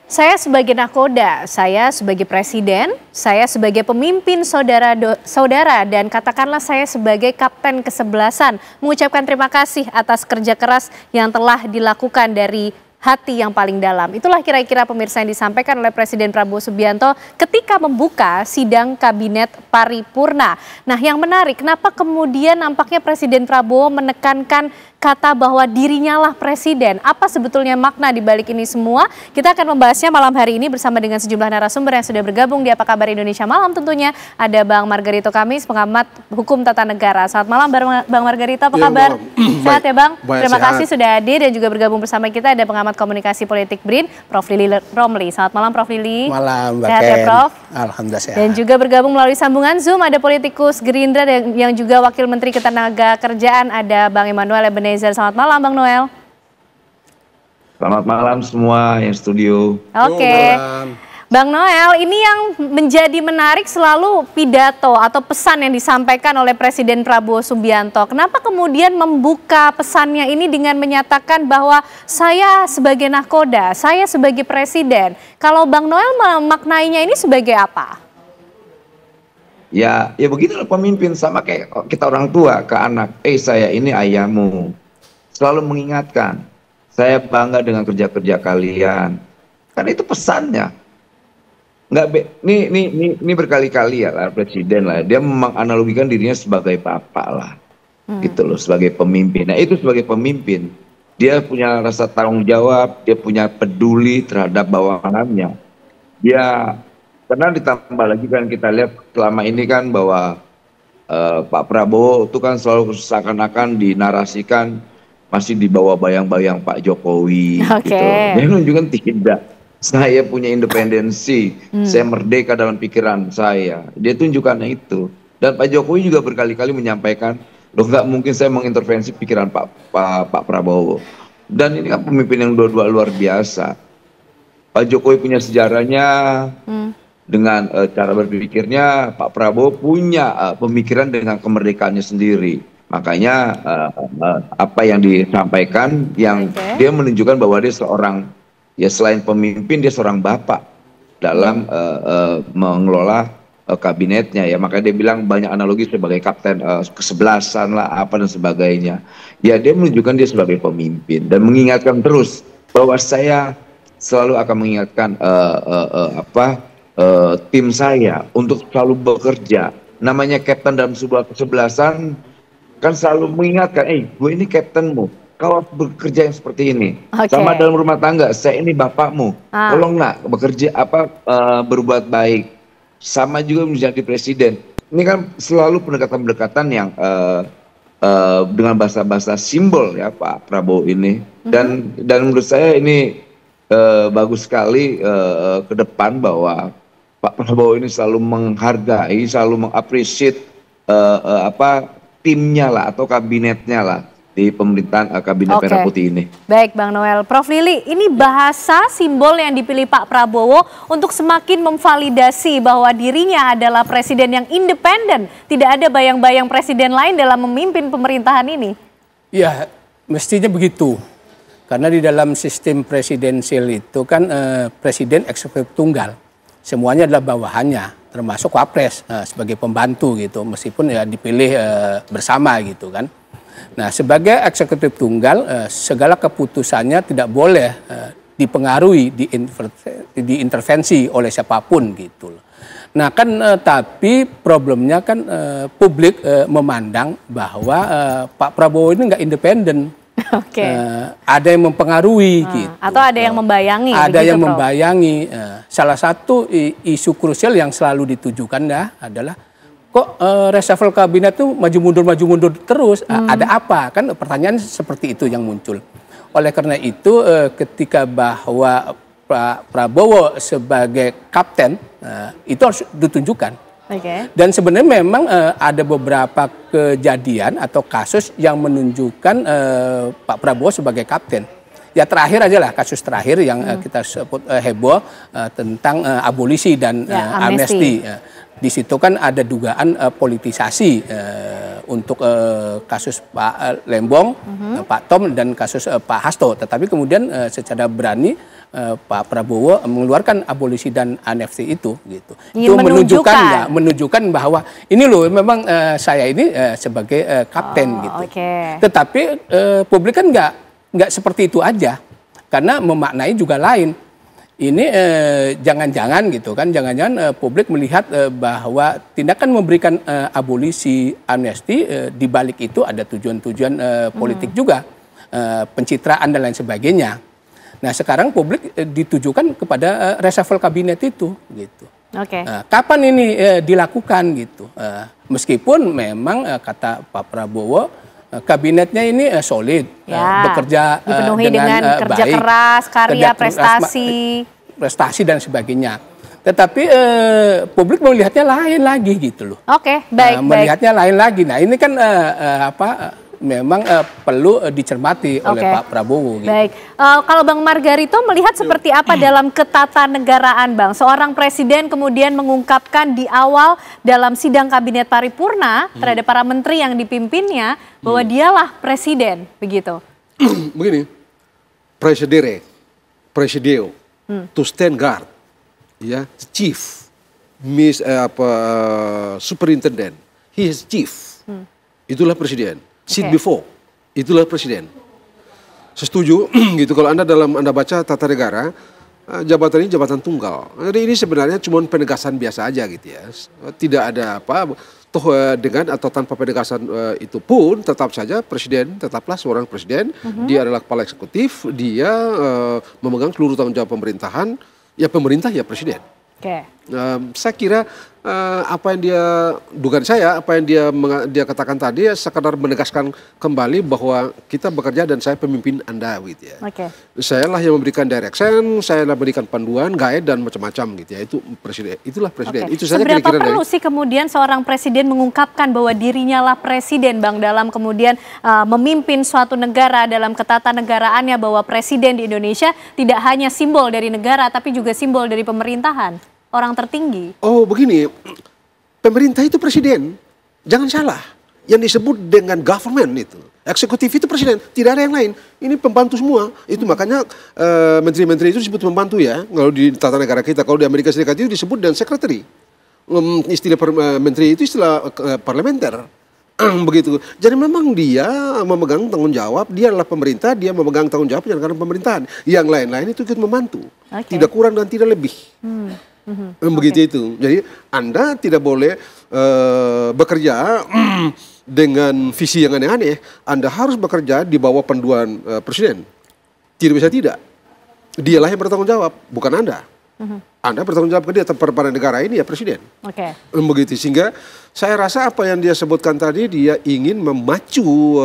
Saya sebagai nakoda, saya sebagai presiden, saya sebagai pemimpin saudara dan katakanlah saya sebagai kapten kesebelasan mengucapkan terima kasih atas kerja keras yang telah dilakukan dari hati yang paling dalam. Itulah kira-kira pemirsa yang disampaikan oleh Presiden Prabowo Subianto ketika membuka sidang kabinet paripurna. Nah, yang menarik, kenapa kemudian nampaknya Presiden Prabowo menekankan kata bahwa dirinya lah presiden. Apa sebetulnya makna di balik ini semua? Kita akan membahasnya malam hari ini bersama dengan sejumlah narasumber yang sudah bergabung di Apa Kabar Indonesia Malam tentunya. Ada Bang Margarito Kamis, pengamat hukum tata negara. Selamat malam Bang Margarito, apa kabar? Sehat ya Bang? Terima kasih sudah hadir dan juga bergabung bersama kita ada pengamat komunikasi politik BRIN, Prof. Lili Romli. Selamat malam Prof. Lili. Malam Mbak Sehat Ken. ya Prof? Alhamdulillah sehat. Dan juga bergabung melalui sambungan Zoom ada politikus Gerindra yang juga Wakil Menteri Ketenagakerjaan ada Bang Emmanuel Ebenezer. Selamat malam Bang Noel. Selamat malam semua yang studio. Oke. Bang Noel, ini yang menjadi menarik selalu pidato atau pesan yang disampaikan oleh Presiden Prabowo Subianto. Kenapa kemudian membuka pesannya ini dengan menyatakan bahwa saya sebagai nakoda, saya sebagai presiden. Kalau Bang Noel memaknainya ini sebagai apa? Ya begitulah pemimpin, sama kayak kita orang tua ke anak. Saya ini ayahmu. Selalu mengingatkan, saya bangga dengan kerja-kerja kalian. Kan itu pesannya. Ini berkali-kali ya lah presiden lah. Dia menganalogikan dirinya sebagai bapak lah. Gitu loh, sebagai pemimpin. Nah itu sebagai pemimpin. Dia punya rasa tanggung jawab, dia punya peduli terhadap bawahannya. Dia, karena ditambah lagi kan kita lihat selama ini kan bahwa Pak Prabowo itu kan selalu seakan-akan dinarasikan masih di bawah bayang-bayang Pak Jokowi. Gitu. Dia menunjukkan tidak. Saya punya independensi, saya merdeka dalam pikiran saya. Dia tunjukkan itu. Dan Pak Jokowi juga berkali-kali menyampaikan, loh nggak mungkin saya mengintervensi pikiran Pak Prabowo. Dan ini kan pemimpin yang dua-dua luar biasa. Pak Jokowi punya sejarahnya, dengan cara berpikirnya, Pak Prabowo punya pemikiran dengan kemerdekaannya sendiri. Makanya apa yang disampaikan, yang dia menunjukkan bahwa dia seorang, ya selain pemimpin dia seorang bapak dalam mengelola kabinetnya ya. Makanya dia bilang banyak analogi sebagai kapten kesebelasan lah apa dan sebagainya. Ya dia menunjukkan dia sebagai pemimpin dan mengingatkan terus bahwa saya selalu akan mengingatkan tim saya untuk selalu bekerja. Namanya kapten dalam sebuah kesebelasan kan selalu mengingatkan, gue ini kaptenmu, kau harus bekerja yang seperti ini. Sama dalam rumah tangga, saya ini bapakmu, tolong nak bekerja berbuat baik. Sama juga menjadi presiden. Ini kan selalu pendekatan-pendekatan yang dengan bahasa-bahasa simbol ya Pak Prabowo ini. Dan menurut saya ini bagus sekali ke depan bahwa Pak Prabowo ini selalu menghargai, selalu mengapresiasi timnya lah atau kabinetnya lah di pemerintahan kabinet Merah Putih ini. Baik Bang Noel. Prof. Lili, ini bahasa simbol yang dipilih Pak Prabowo untuk semakin memvalidasi bahwa dirinya adalah presiden yang independen. Tidak ada bayang-bayang presiden lain dalam memimpin pemerintahan ini. Ya, mestinya begitu. Karena di dalam sistem presidensial itu kan presiden eksekutif tunggal. Semuanya adalah bawahannya, termasuk wapres sebagai pembantu gitu, meskipun ya dipilih bersama gitu kan. Nah sebagai eksekutif tunggal, segala keputusannya tidak boleh dipengaruhi, diintervensi oleh siapapun gitu. Nah kan tapi problemnya kan publik memandang bahwa Pak Prabowo ini nggak independen. Ada yang mempengaruhi gitu. Atau ada yang membayangi. Ada yang membayangi. Salah satu isu krusial yang selalu ditujukan adalah kok reshuffle kabinet tuh maju mundur terus. Ada apa? Kan pertanyaan seperti itu yang muncul. Oleh karena itu ketika bahwa Pak Prabowo sebagai kapten itu harus ditunjukkan. Dan sebenarnya memang ada beberapa kejadian atau kasus yang menunjukkan Pak Prabowo sebagai kapten. Ya terakhir aja lah kasus terakhir yang kita sebut heboh tentang abolisi dan amnesti. Di situ kan ada dugaan politisasi untuk kasus Pak Lembong, Pak Tom dan kasus Pak Hasto. Tetapi kemudian secara berani Pak Prabowo mengeluarkan abolisi dan amnesti itu gitu. Ingin Itu menunjukkan bahwa ini loh memang saya ini sebagai kapten gitu. Tetapi publik kan nggak seperti itu aja, karena memaknai juga lain. Ini jangan-jangan gitu kan, jangan-jangan publik melihat bahwa tindakan memberikan abolisi amnesti di balik itu ada tujuan-tujuan politik juga, pencitraan dan lain sebagainya. Nah sekarang publik ditujukan kepada reshuffle kabinet itu gitu. Nah, kapan ini dilakukan gitu? Meskipun memang kata Pak Prabowo kabinetnya ini solid, bekerja dipenuhi dengan kerja baik, keras, karya, prestasi dan sebagainya. Tetapi publik melihatnya lain lagi gitu loh. Melihatnya lain lagi. Nah ini kan memang perlu dicermati oleh Pak Prabowo. Gitu. Baik, kalau Bang Margarito melihat seperti apa dalam ketatanegaraan, Bang? Seorang presiden kemudian mengungkapkan di awal dalam sidang kabinet paripurna terhadap para menteri yang dipimpinnya bahwa dialah presiden, begitu. Begini, presideo, to stand guard, ya, chief, superintendent, he is chief, itulah presiden. Sit before, itulah presiden. Setuju gitu kalau Anda baca tata negara, jabatan ini jabatan tunggal. Jadi ini sebenarnya cuma penegasan biasa aja gitu ya. Tidak ada apa, toh dengan atau tanpa penegasan itu pun tetap saja presiden tetaplah seorang presiden. Dia adalah kepala eksekutif, dia memegang seluruh tanggung jawab pemerintahan. Ya pemerintah ya presiden. Saya kira apa yang dia katakan tadi sekadar menegaskan kembali bahwa kita bekerja dan saya pemimpin Anda gitu ya. Saya lah yang memberikan direction, saya lah memberikan panduan, guide dan macam-macam gitu ya. Itu presiden, itulah presiden. Itu saja seberapa kira-kira perlu sih kemudian seorang presiden mengungkapkan bahwa dirinya lah presiden, Bang, dalam kemudian memimpin suatu negara dalam ketatanegaraannya, bahwa presiden di Indonesia tidak hanya simbol dari negara tapi juga simbol dari pemerintahan, orang tertinggi. Oh begini, pemerintah itu presiden, jangan salah. Yang disebut dengan government itu, eksekutif itu presiden, tidak ada yang lain. Ini pembantu semua. Itu makanya menteri-menteri itu disebut pembantu ya. Kalau di tata negara kita, kalau di Amerika Serikat itu disebut dan secretary. Istilah menteri itu istilah parlementer. Begitu. Jadi memang dia memegang tanggung jawab, dia adalah pemerintah, dia memegang tanggung jawab karena pemerintahan. Yang lain-lain itu ikut membantu. Tidak kurang dan tidak lebih. Begitu itu. Jadi Anda tidak boleh bekerja dengan visi yang aneh-aneh. Anda harus bekerja di bawah panduan presiden. Tidak bisa tidak. Dialah yang bertanggung jawab, bukan Anda. Anda bertanggung jawab ke dia pada negara ini ya presiden. Begitu, sehingga saya rasa apa yang dia sebutkan tadi, dia ingin memacu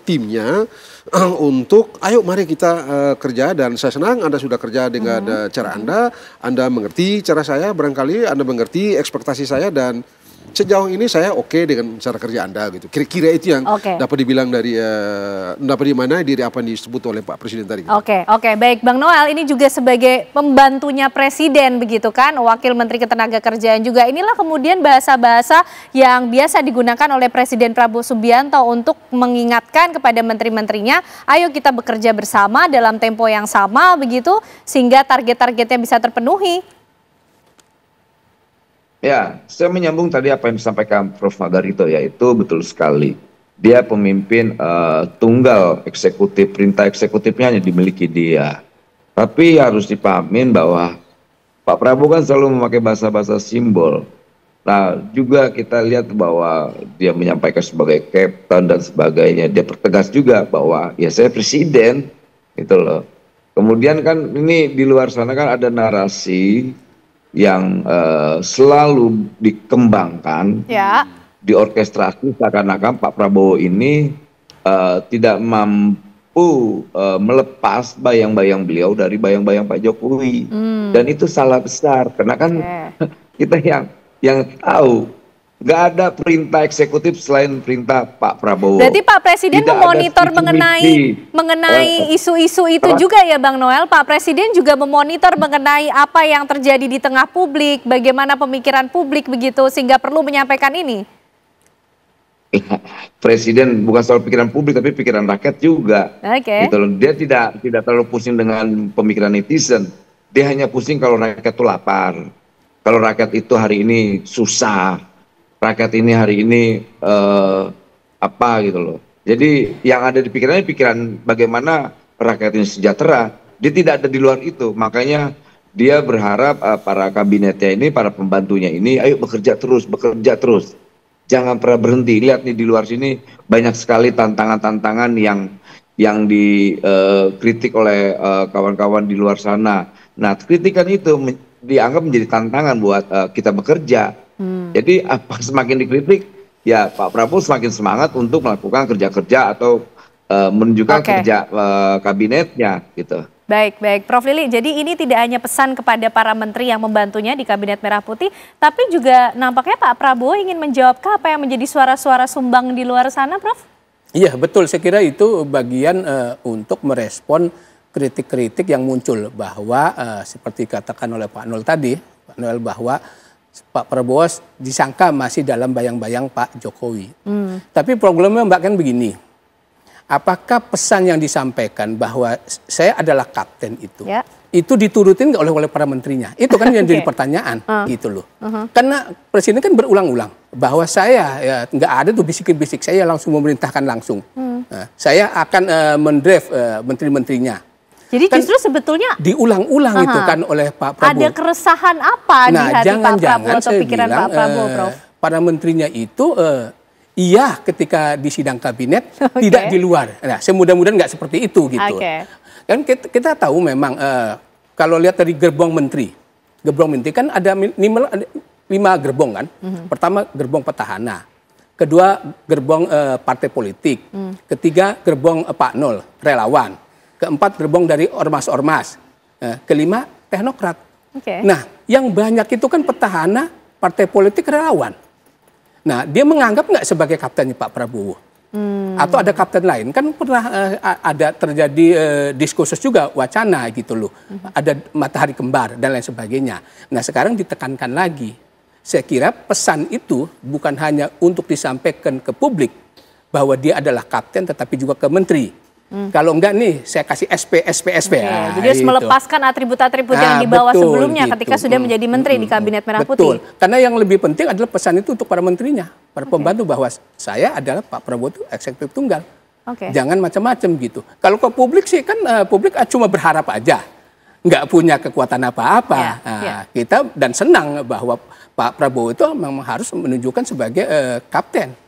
timnya untuk ayo mari kita kerja, dan saya senang Anda sudah kerja dengan cara Anda mengerti cara saya, barangkali Anda mengerti ekspektasi saya, dan sejauh ini saya oke dengan cara kerja Anda gitu. Kira-kira itu yang dapat dibilang dapat dimana dari apa yang disebut oleh Pak Presiden tadi. Baik, Bang Noel, ini juga sebagai pembantunya Presiden begitu kan, Wakil Menteri Ketenagakerjaan juga. Inilah kemudian bahasa-bahasa yang biasa digunakan oleh Presiden Prabowo Subianto untuk mengingatkan kepada menteri-menterinya, ayo kita bekerja bersama dalam tempo yang sama begitu, sehingga target-targetnya bisa terpenuhi. Ya, saya menyambung tadi apa yang disampaikan Prof. Margarito, yaitu betul sekali. Dia pemimpin tunggal eksekutif, perintah eksekutifnya hanya dimiliki dia. Tapi harus dipahamin bahwa Pak Prabowo kan selalu memakai bahasa-bahasa simbol. Nah, juga kita lihat bahwa dia menyampaikan sebagai kapten dan sebagainya. Dia pertegas juga bahwa ya saya presiden, gitu loh. Kemudian kan ini di luar sana kan ada narasi yang selalu dikembangkan, diorkestrasi seakan-akan Pak Prabowo ini tidak mampu melepas bayang-bayang beliau dari bayang-bayang Pak Jokowi. Dan itu salah besar, karena kan kita yang tahu nggak ada perintah eksekutif selain perintah Pak Prabowo. Berarti Pak Presiden memonitor mengenai isu-isu itu juga ya Bang Noel. Pak Presiden juga memonitor mengenai apa yang terjadi di tengah publik, bagaimana pemikiran publik begitu, sehingga perlu menyampaikan ini. Presiden bukan soal pikiran publik tapi pikiran rakyat juga. Oke. Gitu loh. Dia tidak terlalu pusing dengan pemikiran netizen. Dia hanya pusing kalau rakyat itu lapar. Kalau rakyat itu hari ini susah. Rakyat ini hari ini apa gitu loh. Jadi yang ada di pikirannya pikiran bagaimana rakyat ini sejahtera. Dia tidak ada di luar itu. Makanya dia berharap para kabinetnya ini, para pembantunya ini, ayo bekerja terus, bekerja terus. Jangan pernah berhenti. Lihat nih di luar sini banyak sekali tantangan-tantangan yang dikritik oleh kawan-kawan di luar sana. Nah, kritikan itu dianggap menjadi tantangan buat kita bekerja. Jadi apa semakin dikritik, ya Pak Prabowo semakin semangat untuk melakukan kerja-kerja atau menunjukkan kerja kabinetnya gitu. Baik, Prof. Lili. Jadi ini tidak hanya pesan kepada para menteri yang membantunya di Kabinet Merah Putih, tapi juga nampaknya Pak Prabowo ingin menjawab apa yang menjadi suara-suara sumbang di luar sana, Prof? Iya, betul. Saya kira itu bagian untuk merespon kritik-kritik yang muncul bahwa seperti katakan oleh Pak Noel tadi, Pak Noel, bahwa Pak Prabowo disangka masih dalam bayang-bayang Pak Jokowi. Tapi problemnya Mbak kan begini. Apakah pesan yang disampaikan bahwa saya adalah kapten itu diturutin nggak oleh para menterinya? Itu kan yang jadi pertanyaan gitu loh. Karena presiden kan berulang-ulang bahwa saya ya nggak ada tuh bisik-bisik, saya langsung memerintahkan langsung. Saya akan mendraft menteri-menterinya. Jadi kan justru sebetulnya diulang-ulang itu kan oleh Pak Prabowo. Ada keresahan apa di hati Pak Prabowo atau pikiran Pak Prabowo, Prof? Para menterinya itu iya ketika di sidang kabinet, tidak di luar. Nah, semudah-mudahan nggak seperti itu gitu. Kan kita tahu memang kalau lihat dari gerbong menteri kan ada 5 gerbong kan. Pertama gerbong petahana, kedua gerbong partai politik, ketiga gerbong Pak Nol relawan, keempat gerbong dari ormas-ormas, kelima teknokrat. Nah, yang banyak itu kan petahana, partai politik, relawan. Nah, dia menganggap nggak sebagai kaptennya Pak Prabowo? Atau ada kapten lain? Kan pernah ada terjadi diskursus juga, wacana gitu loh. Ada matahari kembar dan lain sebagainya. Nah, sekarang ditekankan lagi. Saya kira pesan itu bukan hanya untuk disampaikan ke publik bahwa dia adalah kapten, tetapi juga ke menteri. Kalau enggak nih, saya kasih SP. Jadi harus melepaskan atribut-atribut yang dibawa sebelumnya ketika sudah menjadi menteri di Kabinet Merah Putih. Karena yang lebih penting adalah pesan itu untuk para menterinya, para pembantu, bahwa saya adalah Pak Prabowo itu eksekutif tunggal. Jangan macam-macam gitu. Kalau ke publik sih kan publik cuma berharap aja, nggak punya kekuatan apa-apa. Kita dan senang bahwa Pak Prabowo itu memang harus menunjukkan sebagai kapten.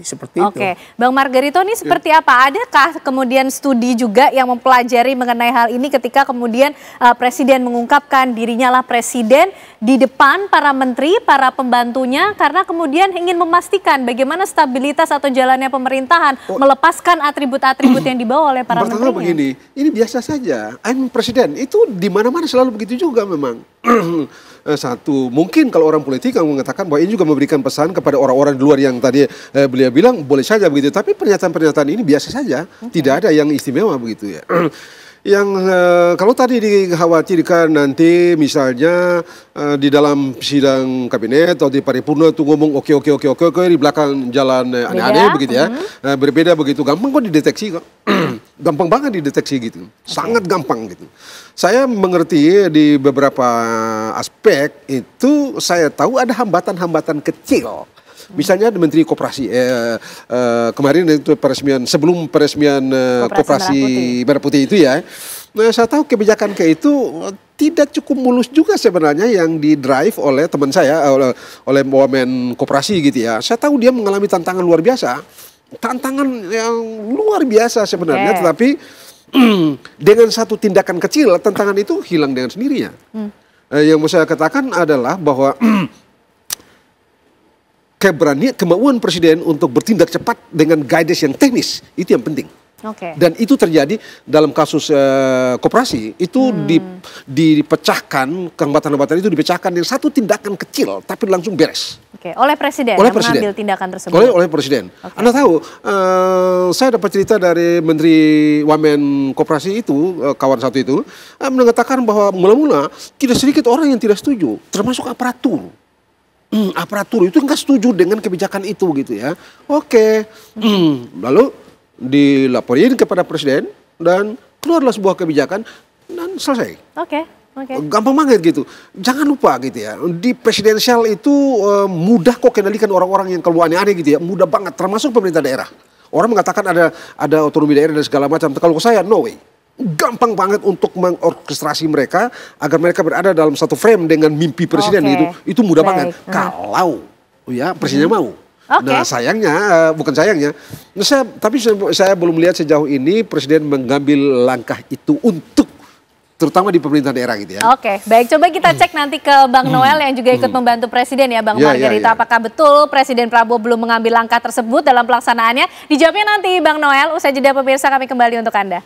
Seperti itu. Bang Margarito, ini seperti apa? Adakah kemudian studi juga yang mempelajari mengenai hal ini ketika kemudian Presiden mengungkapkan dirinya lah Presiden di depan para menteri, para pembantunya, karena kemudian ingin memastikan bagaimana stabilitas atau jalannya pemerintahan, melepaskan atribut-atribut yang dibawa oleh para menterinya. Begini, ini biasa saja. I'm Presiden, itu di mana-mana selalu begitu juga memang. Satu, mungkin kalau orang politik yang mengatakan bahwa ini juga memberikan pesan kepada orang-orang di luar yang tadi beliau bilang boleh saja begitu, tapi pernyataan-pernyataan ini biasa saja, tidak ada yang istimewa begitu ya. Yang kalau tadi dikhawatirkan nanti misalnya di dalam sidang kabinet atau di paripurna itu ngomong oke di belakang jalan aneh-aneh begitu ya, berbeda begitu, gampang kok dideteksi kok. Gampang banget dideteksi gitu, sangat gampang gitu. Saya mengerti di beberapa aspek itu, saya tahu ada hambatan-hambatan kecil. Misalnya Menteri Koperasi kemarin itu peresmian, sebelum peresmian Koperasi Merah Putih itu ya. Nah, saya tahu kebijakan kayak itu tidak cukup mulus juga sebenarnya yang di-drive oleh teman saya, oleh Wamen Koperasi gitu ya. Saya tahu dia mengalami tantangan luar biasa. Tantangan yang luar biasa sebenarnya, tetapi dengan satu tindakan kecil, tantangan itu hilang dengan sendirinya. Yang mau saya katakan adalah bahwa keberanian, kemauan Presiden untuk bertindak cepat dengan guidance yang teknis, itu yang penting. Dan itu terjadi dalam kasus Koperasi, itu dipecahkan, hambatan-hambatan itu dipecahkan dengan satu tindakan kecil, tapi langsung beres. Oleh Presiden yang mengambil tindakan tersebut. Oleh Presiden. Anda tahu, saya dapat cerita dari Menteri Wamen Koperasi itu, kawan satu itu, mengatakan bahwa mula-mula tidak sedikit orang yang tidak setuju, termasuk aparatur. aparatur itu nggak setuju dengan kebijakan itu gitu ya. Oke. Lalu dilaporin kepada presiden dan keluarlah sebuah kebijakan dan selesai. Oke. Gampang banget gitu. Jangan lupa gitu ya. Di presidensial itu mudah kok kendalikan orang-orang yang keluar aneh-aneh gitu ya. Mudah banget termasuk pemerintah daerah. Orang mengatakan ada otonomi daerah dan segala macam. Kalau saya no way. Gampang banget untuk mengorkestrasi mereka agar mereka berada dalam satu frame dengan mimpi presiden gitu. Itu mudah banget. Kalau ya presiden mau. Nah sayangnya, bukan sayangnya, tapi saya belum melihat sejauh ini presiden mengambil langkah itu untuk terutama di pemerintah daerah gitu ya. Oke, baik. Coba kita cek nanti ke Bang Noel yang juga ikut membantu presiden ya, Bang Margarita. Apakah betul Presiden Prabowo belum mengambil langkah tersebut dalam pelaksanaannya? Dijawabnya nanti Bang Noel. Usai jeda pemirsa, kami kembali untuk Anda.